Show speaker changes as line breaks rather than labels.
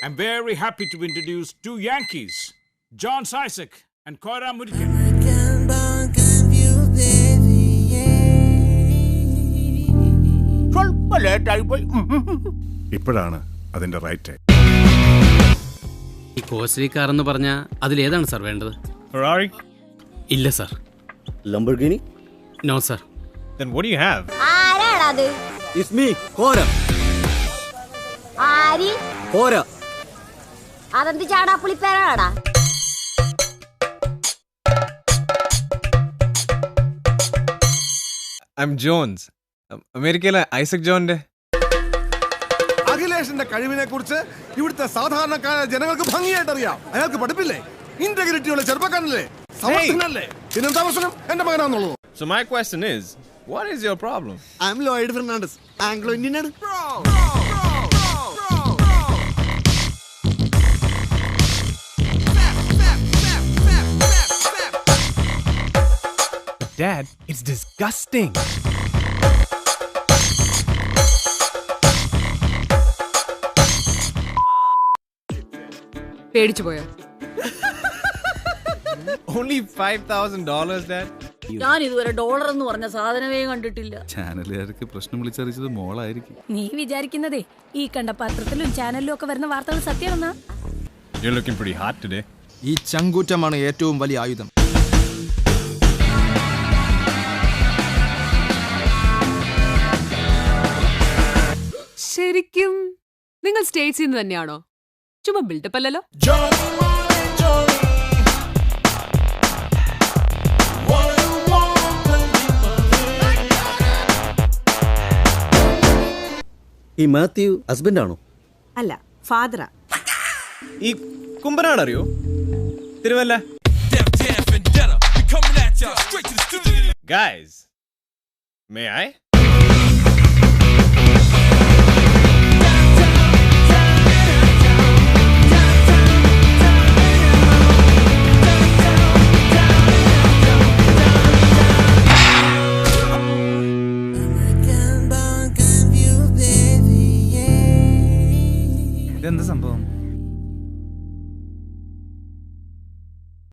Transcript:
I'm very happy to introduce two Yankees, John Isaac and Cora Murikan.
ഇപ്പോഴാണ് അതിന്റെ right.
ഈ costly car എന്ന് പറഞ്ഞാൽ അതിലേതാണ് സാർ വേണ്ടത്?
Ferrari?
ഇല്ല sir.
Lamborghini?
No sir.
Then what do you have?
ആരാണത്?
It's me, Cora.
Ary?
Cora.
അതെന്ത് ചാടാപ്പുളിപ്പേരാടാ?
I'm Jones. അമേരിക്കയിലെ ഐസക് ജോണിന്റെ.
അഖിലേഷിന്റെ കഴിവിനെ കുറിച്ച് ഇവിടുത്തെ സാധാരണക്കാരായ ജനങ്ങൾക്ക് ഭംഗിയായിട്ട് അറിയാം. അയാൾക്ക് പഠിപ്പില്ലേ? ഇന്റഗ്രിറ്റിയുള്ള ചെറുപ്പക്കാരനല്ലേ? സമർത്ഥനല്ലേ? പിന്നെന്താ പ്രശ്നം? എന്റെ മകനാന്നുള്ളത്.
So my question is, what is your problem?
I'm Lloyd Fernandez. Anglo Indian ആണ്.
Dad, it's disgusting.
പേടിച്ചു പോയോ?
Only $5,000, Dad?
ഞാൻ ഇതുവരെ ഡോളർ എന്ന് പറഞ്ഞ സാധനമേ കണ്ടിട്ടില്ല.
ചാനലുകാർക്ക് പ്രശ്നം വിളിച്ചറിയിച്ചത് മോളായിരിക്കും.
നീ വിചാരിക്കുന്നതേ ഈ കണ്ട പത്രത്തിലും ചാനലിലും ഒക്കെ വരുന്ന വാർത്തകൾ സത്യമെന്നാ?
You're looking pretty hot today.
ഈ ചങ്കൂറ്റമാണ് ഏറ്റവും വലിയ ആയുധം.
ശരിക്കും നിങ്ങൾ സ്റ്റേറ്റ്സിൽ നിന്ന് തന്നെയാണോ? ചുമ്മാ ബിൽഡപ്പ് അല്ലല്ലോ.
ഈ മാത്യു ഹസ്ബൻഡ് ആണോ?
അല്ല, ഫാദറാ.
ഈ കുമ്പനാട് അറിയോ? തിരുവല്ല. Guys, may I?
ഇതെന്താ സംഭവം?